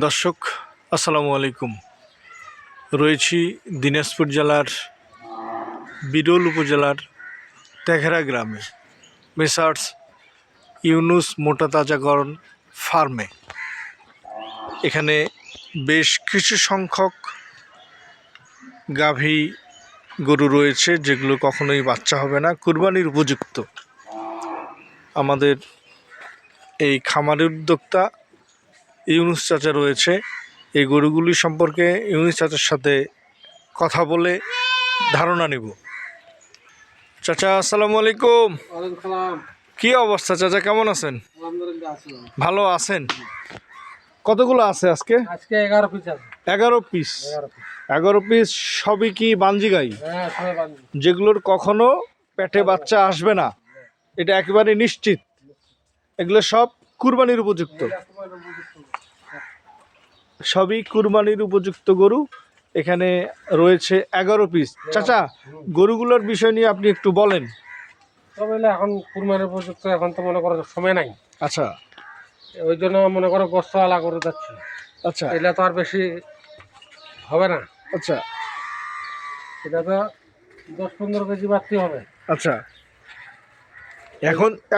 দর্শক আসসালামু আলাইকুম। রয়েছি দিনাজপুর জেলার বিরল উপজেলার তেঘরা গ্রামে মেসার্স ইউনুস মোটা তাজাকরণ ফার্মে। এখানে বেশ কিছু সংখ্যক গাভী গরু রয়েছে যেগুলো কখনোই বাচ্চা হবে না, কুরবানির উপযুক্ত। আমাদের এই খামারের উদ্যোক্তা ইউনুস চাচা রয়েছে। এই গরুগুলি সম্পর্কে ইউনুস চাচার সাথে কথা বলে ধারণা নিব। চাচা আসসালামু আলাইকুম। কি অবস্থা চাচা, কেমন আছেন? ভালো আছেন? কতগুলো আছে আজকে? 11 পিস আছে। 11 পিস। 11 পিস সবই কি বাঞ্জি গাই? যেগুলোর কখনো পেটে বাচ্চা আসবে না, এটা একেবারে নিশ্চিত? এগুলো সব কুরবানির উপযুক্ত, সবই কুরবানির উপযুক্ত গরু এখানে রয়েছে 11 পিস। চাচা, গরুগুলোর বিষয় নিয়ে আপনি একটু বলেন। তবে এখন কুরবানির উপযুক্ত, এখন তো মনে করো সময় নাই। আচ্ছা, ওই জন্য মনে করো গোস্ত আলা করে যাচ্ছে। আচ্ছা, এটা তো আর বেশি হবে না। আচ্ছা, এটা তো 10-15 কেজি বাড়তি হবে। আচ্ছা।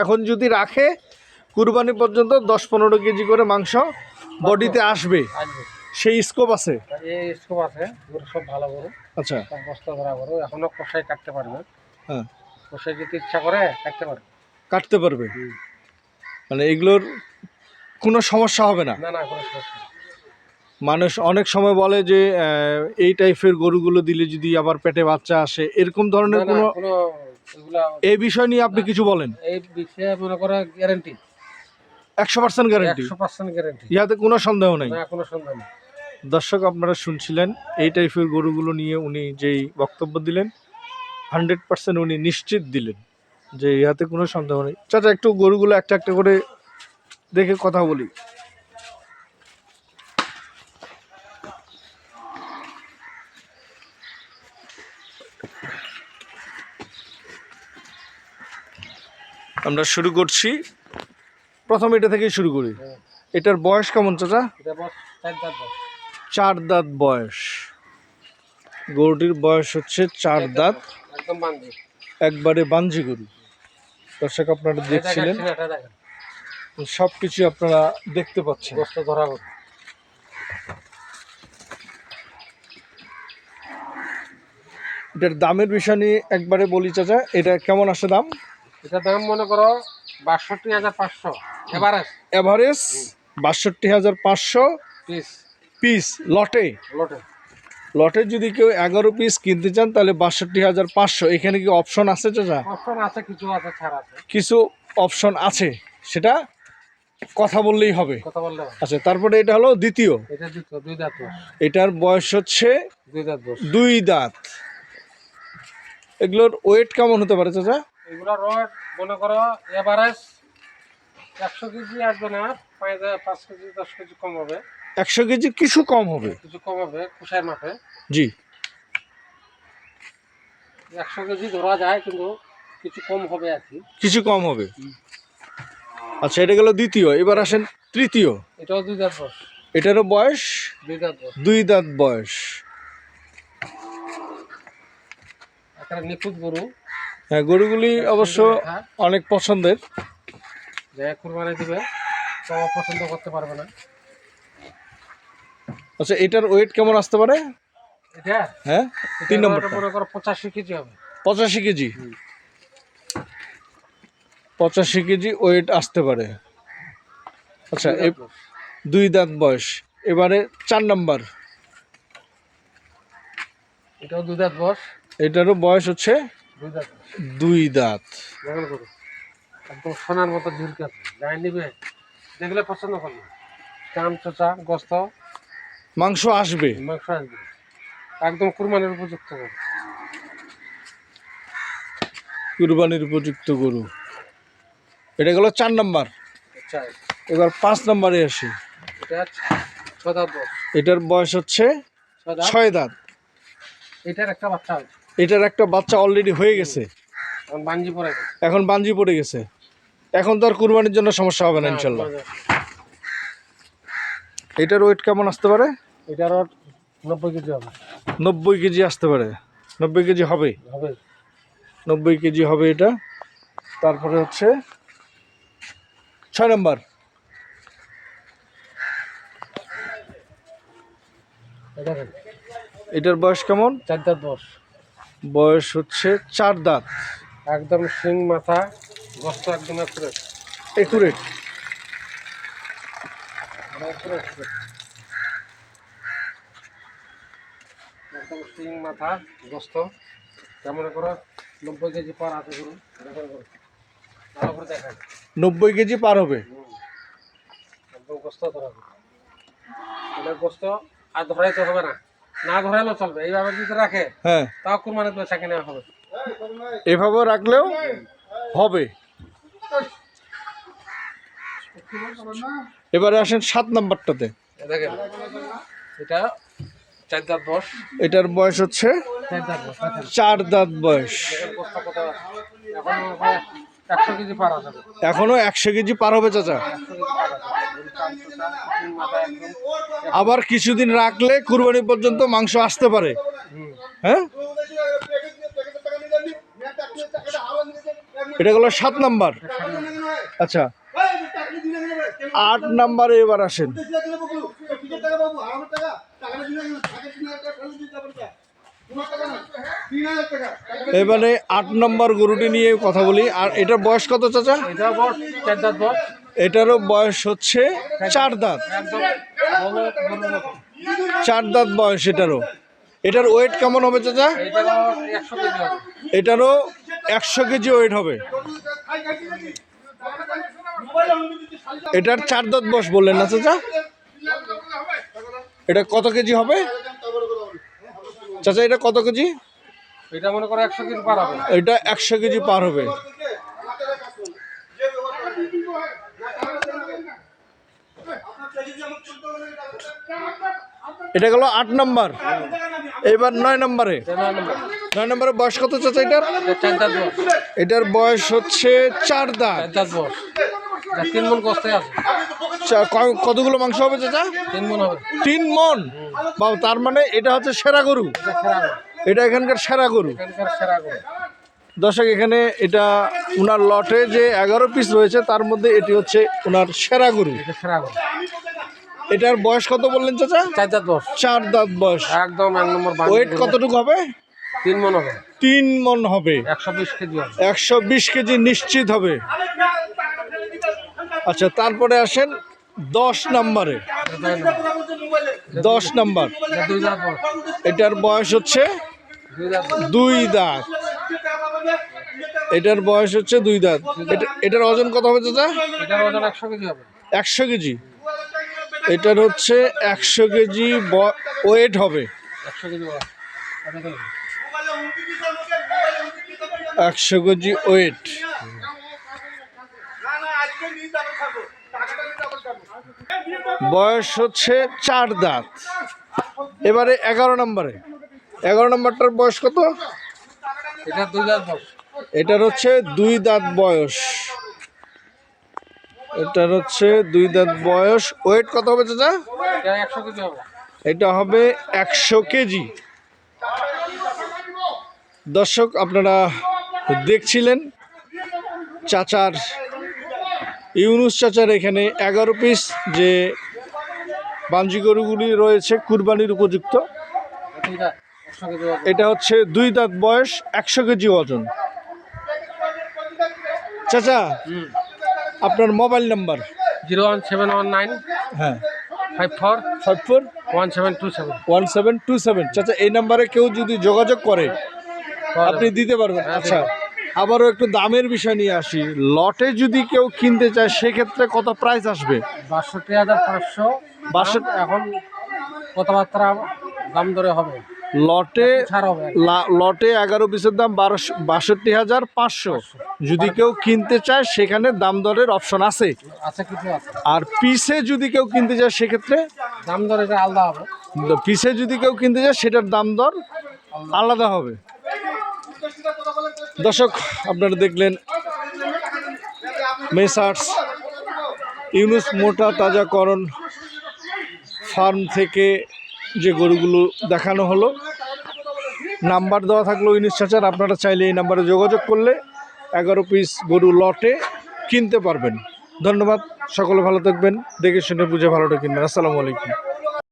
এখন যদি রাখে কুরবানি পর্যন্ত 10-15 কেজি করে মাংস বডিতে আসবে, সেই স্কোপ আছে? এই স্কোপ আছে, গরু সব ভালো গরু। আচ্ছা, সব বস্ত ভরা গরু, এখনো কষাই কাটতে পারবে। হ্যাঁ, কষাই যদি ইচ্ছা করে কাটতে পারবে। মানে এগুলোর কোনো সমস্যা হবে না? না, কোনো সমস্যা নেই। মানুষ অনেক সময় বলে যে এই টাইপের গরুগুলো দিলে যদি আবার পেটে বাচ্চা আসে, এরকম ধরনের কোনো এই বিষয় নিয়ে আপনি কিছু বলেন? এই বিষয়ে মনে করো গ্যারান্টি 100% গ্যারান্টি? 100% গ্যারান্টি, ইহাতে কোনো সন্দেহ নেই। না কোনো সন্দেহ নেই। দর্শক আপনারা শুনছিলেন, এই টাইপের গরুগুলো নিয়ে উনি যেই বক্তব্য দিলেন 100% উনি নিশ্চিত দিলেন যে ইহাতে কোনো সন্দেহ নেই। চাচা, একটু গরুগুলো একটা একটা করে দেখে কথা বলি। আমরা শুরু করছি, প্রথম এটা থেকেই শুরু করি। এটার বয়স কেমন চাচা? 4 দাঁত বয়স। গরুটির বয়স হচ্ছে 4 দাঁত, একবারে বাঞ্জি গরু। দর্শক আপনারা দেখছিলেন, সব কিছু আপনারা দেখতে পাচ্ছেন। এটার দামের বিষয় নিয়ে একবারে বলি চাচা, এটা কেমন আসে দাম? এটা দাম মনে করো 62,500 এভারেজ 62,500 পিস লটে। লটে যদি কেউ 11 পিস কিনতে চান তাহলে 62,500। এখানে কি অপশন আছে চাচা? অপশন আছে, কিছু আছে, ছাড় আছে। কিছু অপশন আছে, সেটা কথা বললেই হবে। আচ্ছা, তারপরে এটা হলো দ্বিতীয়। দুই দাঁত। এটার বয়স হচ্ছে 2 দাঁত। এগুলোর ওয়েট কেমন হতে পারে চাচা? এগুলোর ওয়েট মনে করো এভারেজ 100 কেজি আসবে না, 5 কেজি 10 কেজি কম হবে। 100 কেজি কিছু কম হবে? কিছু কম হবে কুসার মাপে। জি, 100 কেজি ধরা যায়, কিন্তু কিছু কম হবে আর কি। কিছু কম হবে। আচ্ছা, এটা গেল দ্বিতীয়। এবার আসেন তৃতীয়। এটাও 2 দাঁত বয়স। এটারও বয়স 2 দাঁত বয়স। একটা নিখুঁত গরু। হ্যাঁ, গরুগুলি অবশ্য অনেক পছন্দের। যে কুরবানি দিবে তো পছন্দ করতে পারবে না। আচ্ছা, এটার ওয়েট কেমন আসতে পারে? এটা হ্যাঁ, 3 নম্বর মনে করো 85 কেজি হবে। 85 কেজি? 85 কেজি ওয়েট আসতে পারে। আচ্ছা, 2 দাঁত বয়স। এবারে 4 নম্বর। এটাও 2 দাঁত বয়স। এটারও বয়স হচ্ছে 2 দাঁত। একদম সোনার মতো ঝুলকে আছে, যাই নিবে দেখলে পছন্দ করবে। কাম চোচা গোস্ত মাংস আসবে, একদম কুরবানির উপযুক্ত গরু। কুরবানির উপযুক্ত গরু। এটা গেল 4 নম্বর। এবার 5 নম্বরে আসি। এটার বয়স হচ্ছে 6 দাঁত। এটার একটা বাচ্চা আছে। এটার একটা বাচ্চা অলরেডি হয়ে গেছে, এখন বাঞ্জি পড়ে গেছে। এখন তো আর কুরবানির জন্য সমস্যা হবে না ইনশাল্লাহ। এটার ওয়েট কেমন আসতে পারে? এটারও 90 কেজি হবে। 90 কেজি আসতে পারে। 90 কেজি হবে। হবে 90 কেজি হবে এটা। তারপরে হচ্ছে 6 নম্বর। এটা এটার বয়স কেমন? 4 দাঁত বয়স। বয়স হচ্ছে 4 দাঁত। একদম শিং মাথা, গোস্ত একদম একুরেট। একুরেট। একদম শিং মাথা, গোস্ত কেমন করে 90 কেজি পার আছে করুন। ভালো করে দেখায় 90 কেজি পার হবে। একদম গোস্ত ধরা হবে। এটা গোস্ত আর ধরাইতে হবে না, না ধরাইলেও চলবে। এইভাবে যদি রাখে হ্যাঁ, তাও কুরবানির পয়সা কিনে হবে। এভাবে রাখলেও হবে। এবারে আসেন 7 নাম্বারটাতে। দেখেন এটা 4 দাঁত বয়স। এটার বয়স হচ্ছে 4 দাঁত বয়স। দেখেন 4 দাঁত বয়স। দেখেন গোস্ত কত আছে। এখন 100 কেজি পার আছে। এখনো 100 কেজি পার হবে চাচা। 100 কেজি পার আছে। শিং মাথা একদম। আবার কিছুদিন রাখলে কুরবানি পর্যন্ত মাংস আসতে পারে। হ্যাঁ, এটা হলো 7 নাম্বার। আচ্ছা, 8 নাম্বারে এবার আসেন। এবারে 8 নম্বর গরুটি নিয়ে কথা বলি। আর এটার বয়স কত চাচা? এটা বয়স 4 দাঁত বয়স। এটারও বয়স হচ্ছে 4 দাঁত। একদম বলো গরুর মতো। 4 দাঁত বয়স এটারও। এটার ওয়েট কেমন হবে চাচা? এটারও 100 কেজি হবে। এটারও 100 কেজি ওয়েট হবে। এটার 4 দাঁত বয়স বললেন না চাচা? এটা কত কেজি হবে চাচা? এটা কত কেজি? এটা মনে করো 100 কেজি পার হবে। এটা 100 কেজি পার হবে। এটা গেল 8 নাম্বার। এবার 9 নম্বরে। 9 নম্বরে বয়স কত চাচা এটার? 4 দাঁত বয়স। এটার বয়স হচ্ছে 4 দাঁত। 4 দাঁত বয়স। 3 মণ গোস্তে আছে। কতগুলো মাংস হবে চাচা? 3 মণ হবে। 3 মণ। বাবা, তার মানে এটা হচ্ছে সেরা গরু। এটা সেরা গরু। এটা এখানকার সেরা গরু। এখানকার সেরা গরু। দর্শক, এখানে এটা উনার লটে যে 11 পিস রয়েছে তার মধ্যে এটি হচ্ছে উনার সেরা গরু। এটা সেরা গরু। এটার বয়স কত বললেন চাচা? 4 দাঁত বয়স। 4 দাঁত বয়স। একদম 1 নম্বর বান। ওয়েট কতটুকু হবে? 3 মণ হবে। 3 মণ হবে। 120 কেজি হবে। 120 কেজি নিশ্চিত হবে। আচ্ছা, তারপরে আসেন 10 নম্বরে। 10 নাম্বার। এটা 2 দাঁত বয়স। এটার বয়স হচ্ছে 2 দাঁত বয়স। 2 দাঁত। এটার বয়স হচ্ছে 2 দাঁত। এটার ওজন কত হবে চাচা? এটার ওজন 100 কেজি হবে। 100 কেজি। এটার হচ্ছে 100 কেজি ওয়েট হবে। 100 কেজি হবে। এটা দেখুন। 100 কেজি ওয়েট। বয়স হচ্ছে 4 দাঁত। এবারে 11 নম্বরে। 11 নম্বরটার বয়স কত? এটা 2 দাঁত বয়স। এটার হচ্ছে 2 দাঁত বয়স। এটার হচ্ছে 2 দাঁত বয়স। ওয়েট কত হবে চাচা? এটা 100 কেজি হবে। এটা হবে 100 কেজি। দর্শক, আপনারা দেখছিলেন চাচার, ইউনুস চাচার এখানে 11 পিস যে বাঞ্জি গরুগুলি রয়েছে কুরবানির উপযুক্ত। এটা 100 কেজি হবে। এটা হচ্ছে 2 দাঁত বয়স, 100 কেজি ওজন। চাচা, আপনার মোবাইল নাম্বার? 01719 হ্যাঁ, 54 54 1727। 1727। চাচা, এই নাম্বারে কেউ যদি যোগাযোগ করে আপনি দিতে পারবেন? আচ্ছা, আবারও একটু দামের বিষয় নিয়ে আসি। লটে যদি কেউ কিনতে চায় সেক্ষেত্রে কত প্রাইস আসবে? 62,500। 62 এখন কথাবার্তা দাম দরে হবে। লটে ছাড় হবে। লটে 11 পিসের দাম 62,500। যদি কেউ কিনতে চায় সেখানে দাম দরের অপশন আছে। আছে, কিছু আছে। আর পিসে যদি কেউ কিনতে চায় সেক্ষেত্রে দাম দর এটা আলাদা হবে। পিসে যদি কেউ কিনতে চায় সেটার দাম দর আলাদা হবে। দর্শক, আপনারা দেখলেন মেসার্স ইউনুস মোটা তাজাকরণ ফার্ম থেকে যে গরুগুলো দেখানো হলো, নাম্বার দেওয়া থাকলো ইউনুস চাচার, আপনারা চাইলে এই নাম্বারে যোগাযোগ করলে 11 পিস গরু লটে কিনতে পারবেন। ধন্যবাদ, সকলে ভালো থাকবেন, দেখে শুনে বুঝে ভালোটা কিনবেন। আসসালামু আলাইকুম।